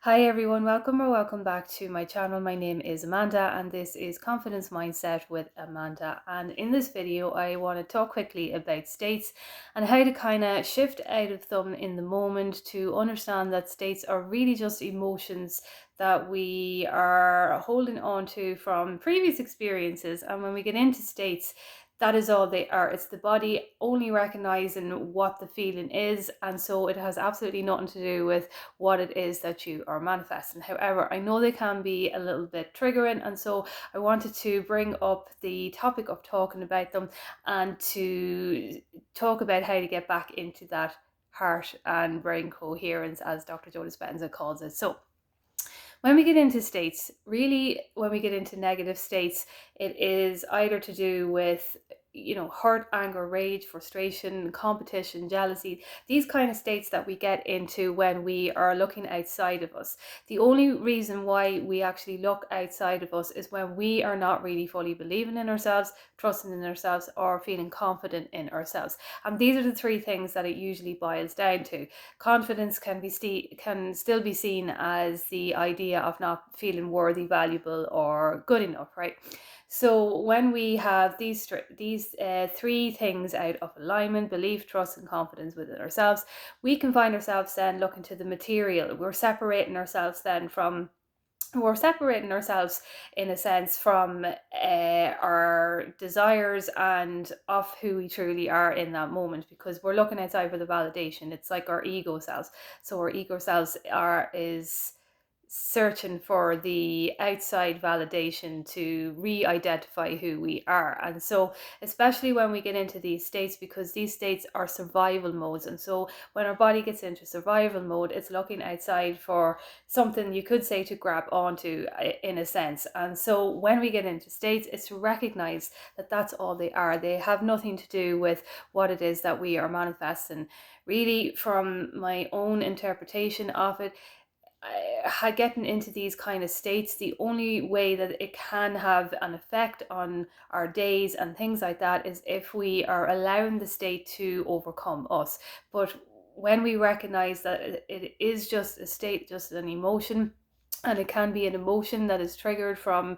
Hi everyone, welcome back to my channel. My name is Amanda and this is Confidence Mindset with Amanda. And in this video, I want to talk quickly about states and how to kind of shift out of them in the moment to understand that states are really just emotions that we are holding on to from previous experiences. And when we get into states, that is all they are. It's the body only recognizing what the feeling is, and so it has absolutely nothing to do with what it is that you are manifesting. However, I know they can be a little bit triggering, and so I wanted to bring up the topic of talking about them and to talk about how to get back into that heart and brain coherence, as Dr. Joe Dispenza calls it. So when we get into states, really, when we get into negative states, it is either to do with hurt, anger, rage, frustration, competition, jealousy, these kind of states that we get into when we are looking outside of us. The only reason why we actually look outside of us is when we are not really fully believing in ourselves, trusting in ourselves, or feeling confident in ourselves. And these are the three things that it usually boils down to. Confidence can still be seen as the idea of not feeling worthy, valuable, or good enough, right? So when we have these three things out of alignment: belief, trust, and confidence within ourselves, we can find ourselves then looking to the material. We're separating ourselves in a sense from our desires and of who we truly are in that moment, because we're looking outside for the validation. It's like our ego selves. So our ego selves is searching for the outside validation to re-identify who we are. And so especially when we get into these states, because these states are survival modes, and so when our body gets into survival mode, it's looking outside for something, you could say, to grab onto, in a sense. And so when we get into states, it's to recognize that that's all they are. They have nothing to do with what it is that we are manifesting. Really, from my own interpretation of it, getting into these kind of states, the only way that it can have an effect on our days and things like that is if we are allowing the state to overcome us. But when we recognize that it is just a state, just an emotion, and it can be an emotion that is triggered from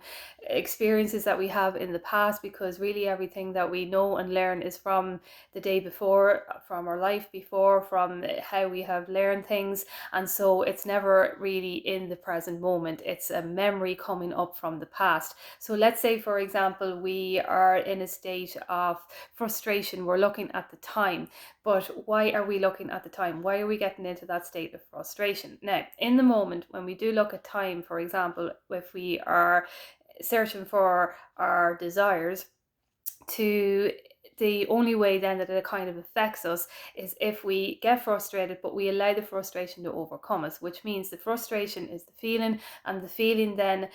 experiences that we have in the past, because really everything that we know and learn is from the day before, from our life before, from how we have learned things. And so it's never really in the present moment. It's a memory coming up from the past. So let's say, for example, we are in a state of frustration. We're looking at the time. But why are we looking at the time? Why are we getting into that state of frustration? Now, in the moment, when we do look at time, for example, if we are searching for our desires, the only way then that it kind of affects us is if we get frustrated, but we allow the frustration to overcome us, which means the frustration is the feeling, and the feeling then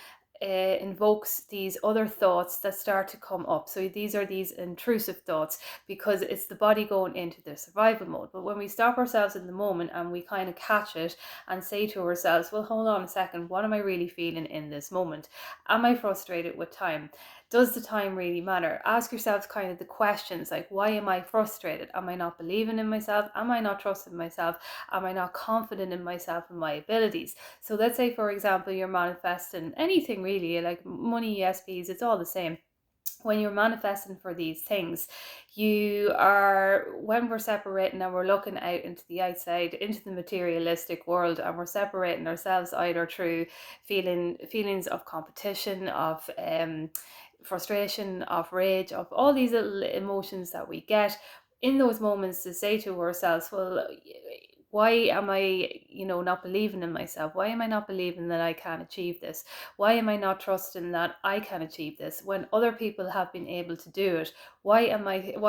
invokes these other thoughts that start to come up. So these are these intrusive thoughts, because it's the body going into the survival mode. But when we stop ourselves in the moment and we kind of catch it and say to ourselves, well, hold on a second, what am I really feeling in this moment? Am I frustrated with time? Does the time really matter? Ask yourselves kind of the questions like, why am I frustrated? Am I not believing in myself? Am I not trusting myself? Am I not confident in myself and my abilities? So let's say, for example, you're manifesting anything really, like money, ESPs, it's all the same. When you're manifesting for these things, when we're separating and we're looking out into the outside, into the materialistic world, and we're separating ourselves either through feelings of competition, of frustration, of rage, of all these little emotions that we get in those moments, to say to ourselves, well, why am I, not believing in myself? Why am I not believing that I can achieve this? Why am I not trusting that I can achieve this when other people have been able to do it? Why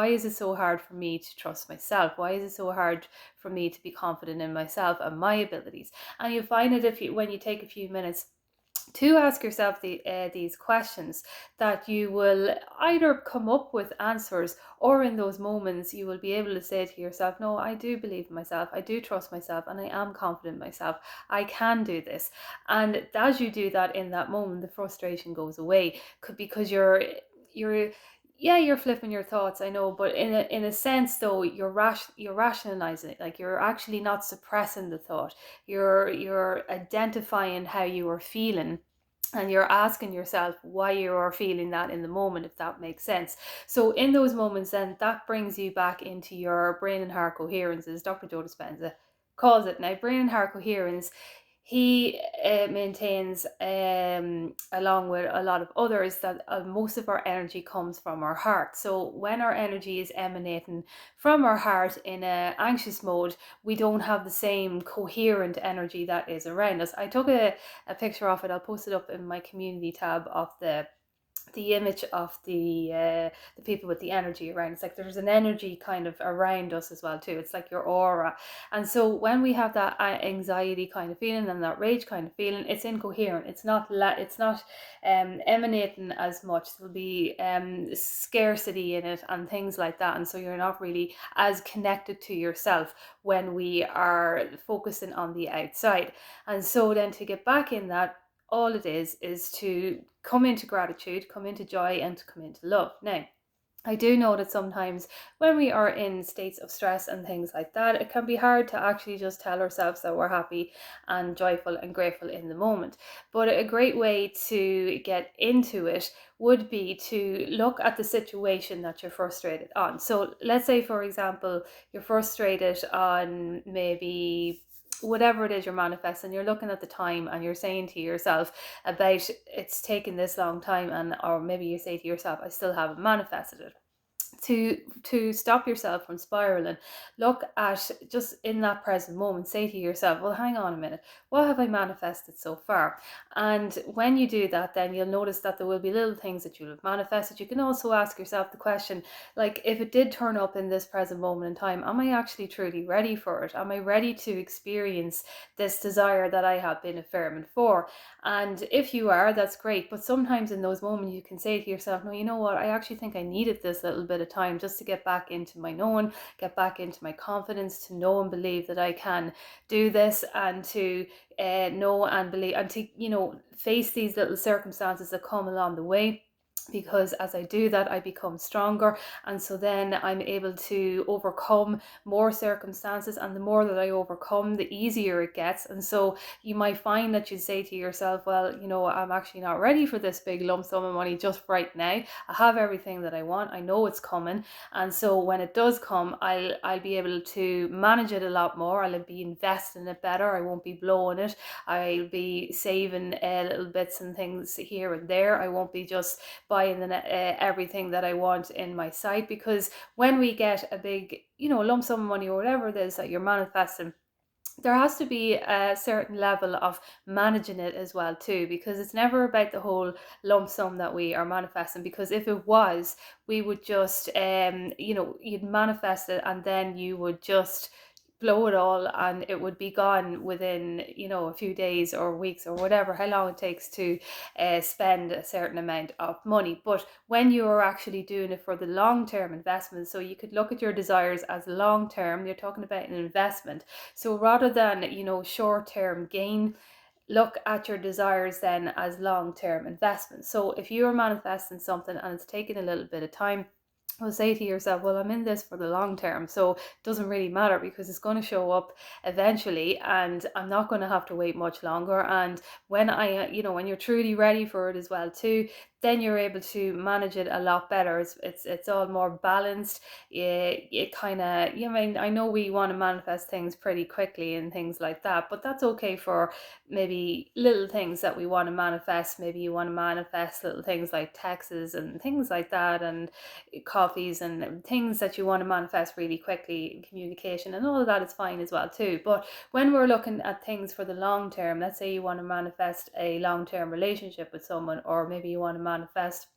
is it so hard for me to trust myself? Why is it so hard for me to be confident in myself and my abilities? And you find it when you take a few minutes to ask yourself these questions, that you will either come up with answers, or in those moments you will be able to say to yourself, no, I do believe in myself, I do trust myself, and I am confident in myself, I can do this. And as you do that, in that moment, the frustration goes away, because yeah, you're flipping your thoughts, I know, but in a sense though, you're rationalizing it. Like, you're actually not suppressing the thought. You're identifying how you are feeling, and you're asking yourself why you are feeling that in the moment, if that makes sense. So in those moments, then that brings you back into your brain and heart coherence, as Dr. Joe Dispenza calls it. Now, brain and heart coherence, he maintains, along with a lot of others, that most of our energy comes from our heart. So when our energy is emanating from our heart in a anxious mode, we don't have the same coherent energy that is around us. I took a picture of it. I'll post it up in my community tab of the image of the people with the energy around. It's like there's an energy kind of around us as well too. It's like your aura. And so when we have that anxiety kind of feeling and that rage kind of feeling, it's incoherent. It's not emanating as much. There'll be scarcity in it and things like that, and so you're not really as connected to yourself when we are focusing on the outside. And so then to get back in that, all it is to come into gratitude, come into joy, and to come into love. Now, I do know that sometimes when we are in states of stress and things like that, it can be hard to actually just tell ourselves that we're happy and joyful and grateful in the moment. But a great way to get into it would be to look at the situation that you're frustrated on. So let's say, for example, you're frustrated on maybe whatever it is you're manifesting. You're looking at the time and you're saying to yourself about it's taken this long time, and or maybe you say to yourself, I still haven't manifested it. To stop yourself from spiraling, look at just in that present moment, say to yourself, well, hang on a minute, what have I manifested so far? And when you do that, then you'll notice that there will be little things that you'll have manifested. You can also ask yourself the question, like, if it did turn up in this present moment in time, am I actually truly ready for it? Am I ready to experience this desire that I have been affirming for? And if you are, that's great. But sometimes in those moments, you can say to yourself, no, you know what? I actually think I needed this little bit of time just to get back into my knowing, get back into my confidence, to know and believe that I can do this, and to know and believe, and to, face these little circumstances that come along the way. Because as I do that, I become stronger, and so then I'm able to overcome more circumstances, and the more that I overcome, the easier it gets. And so you might find that you say to yourself, well, I'm actually not ready for this big lump sum of money just right now. I have everything that I want. I know it's coming, and so when it does come, I'll be able to manage it a lot more. I'll be investing in it better. I won't be blowing it. I'll be saving little bits and things here and there. I won't be just buying everything that I want in my sight. Because when we get a big, lump sum of money or whatever it is that you're manifesting, there has to be a certain level of managing it as well too, because it's never about the whole lump sum that we are manifesting. Because if it was, we would just you'd manifest it, and then you would just blow it all, and it would be gone within a few days or weeks or whatever, how long it takes to spend a certain amount of money. But when you are actually doing it for the long-term investment, so you could look at your desires as long-term, you're talking about an investment. So rather than short-term gain, look at your desires then as long-term investment. So if you're manifesting something and it's taking a little bit of time, well, say to yourself, well, I'm in this for the long term, so it doesn't really matter, because it's going to show up eventually, and I'm not going to have to wait much longer. And when when you're truly ready for it as well too, then you're able to manage it a lot better. It's all more balanced. It kind of, I know we want to manifest things pretty quickly and things like that, but that's okay for maybe little things that we want to manifest. Maybe you want to manifest little things like taxes and things like that, and coffees and things that you want to manifest really quickly. Communication and all of that is fine as well too. But when we're looking at things for the long term, let's say you want to manifest a long-term relationship with someone, or maybe you want to manifest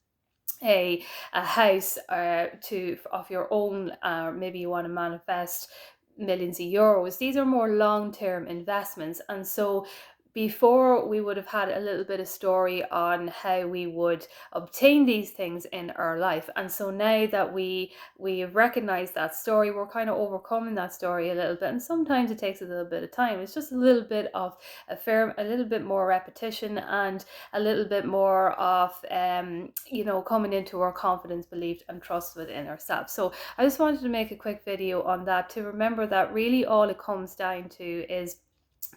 a house of your own, maybe you want to manifest millions of euros. These are more long-term investments, and so before we would have had a little bit of story on how we would obtain these things in our life. And so now that we have recognized that story, we're kind of overcoming that story a little bit. And sometimes it takes a little bit of time. It's just a little bit of a little bit more repetition, and a little bit more of coming into our confidence, belief, and trust within ourselves. So I just wanted to make a quick video on that, to remember that really all it comes down to is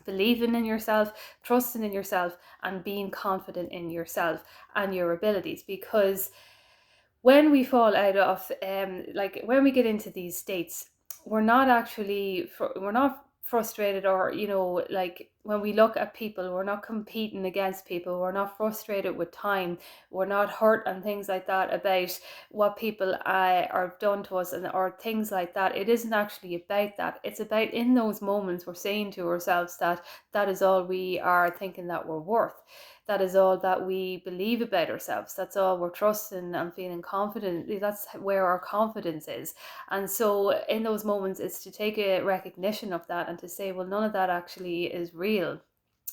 believing in yourself, trusting in yourself, and being confident in yourself and your abilities. Because when we fall out of when we get into these states, we're not frustrated, or like when we look at people, we're not competing against people, we're not frustrated with time, we're not hurt and things like that about what people are done to us, and or things like that. It isn't actually about that. It's about, in those moments, we're saying to ourselves that that is all we are thinking that we're worth. That is all that we believe about ourselves. That's all we're trusting and feeling confident. That's where our confidence is. And so in those moments, it's to take a recognition of that and to say, well, none of that actually is real.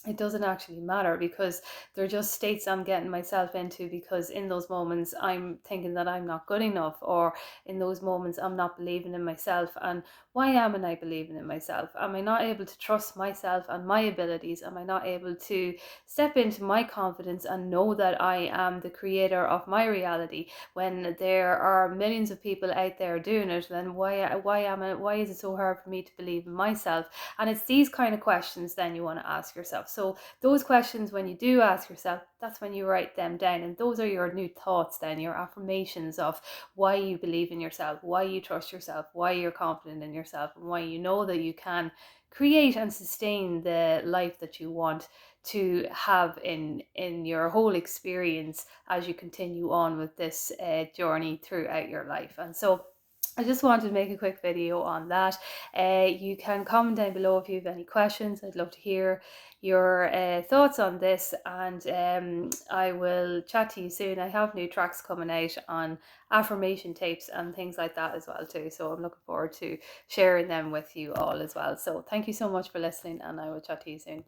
It doesn't actually matter, because they're just states I'm getting myself into, because in those moments I'm thinking that I'm not good enough, or in those moments I'm not believing in myself. And why am I believing in myself? Am I not able to trust myself and my abilities? Am I not able to step into my confidence and know that I am the creator of my reality? When there are millions of people out there doing it, then why is it so hard for me to believe in myself? And it's these kind of questions then you want to ask yourself. So those questions, when you do ask yourself, that's when you write them down. And those are your new thoughts then, your affirmations of why you believe in yourself, why you trust yourself, why you're confident in yourself, and why you know that you can create and sustain the life that you want to have in your whole experience as you continue on with this journey throughout your life. And so I just wanted to make a quick video on that. You can comment down below if you have any questions. I'd love to hear your thoughts on this, and I will chat to you soon. I have new tracks coming out on affirmation tapes and things like that as well too, so I'm looking forward to sharing them with you all as well. So thank you so much for listening, and I will chat to you soon.